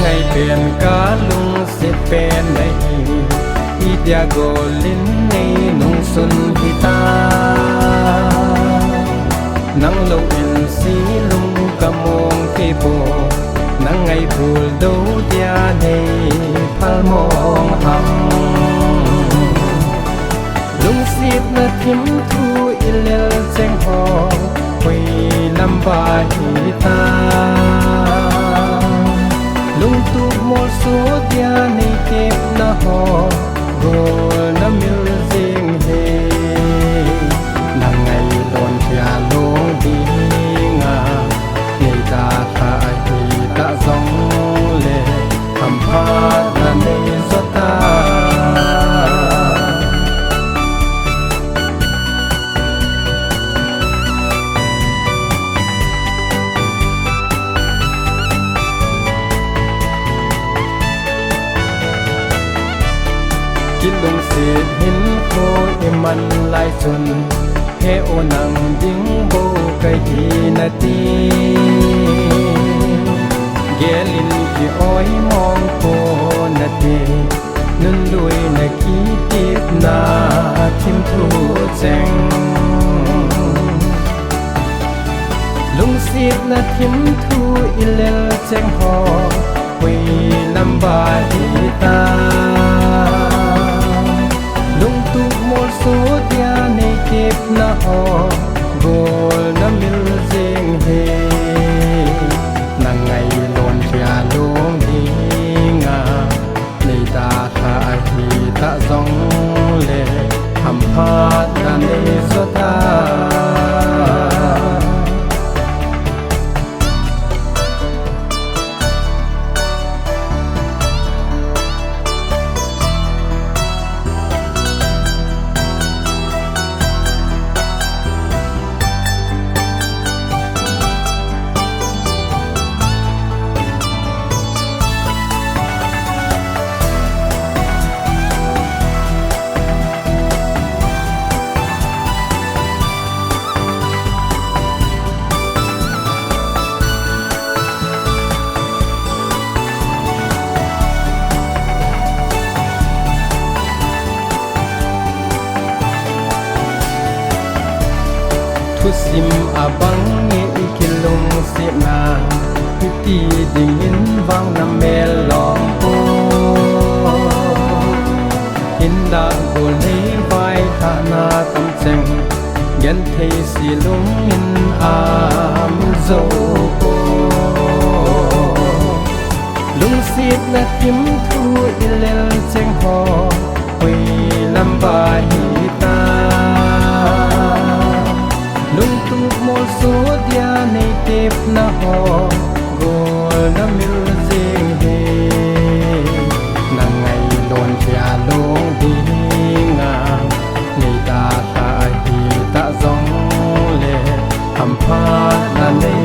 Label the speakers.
Speaker 1: ngày biển cá lung sẽ bên này idia go linh này nung xuân hita nắng lâu in xí lung kamong kibo nắng ngày buồn đâu dia này phal mong hằng lung xít na thím thu ilel cheng ho quỳ lâm ba hita lung tu mol số dia này kep na ho gol na mil jing he nang ngày lon thia long đi nga ngày ta kha hi ta zong le ham pha na nei zota lung xịt hin khô man lai chun he o nang ding bo kai hi na ti gelin ki oi mong ko na ti nun lui na ki tip na thim thu cheng lung xịt na thim thu ilel cheng ho hui lam ba hi ta lung tu mol số dia nei kep na ho gol na mil jing he na ngày lon thia long đi nga nei ta kha hi ta zong le ham pha na nei zota thu sim abang nge ikilong se na ti ding in vang na mel long po inda go nei vai tha na tam cheng gen thei si lung in am zo po lung sit na tim thu ilel cheng ho hui lam ba hi ta lung tu mol số dia nei tep na ho gol na mil jing he na ngày lon thia long đi nga nei ta kha hi ta zong le ham pha na nei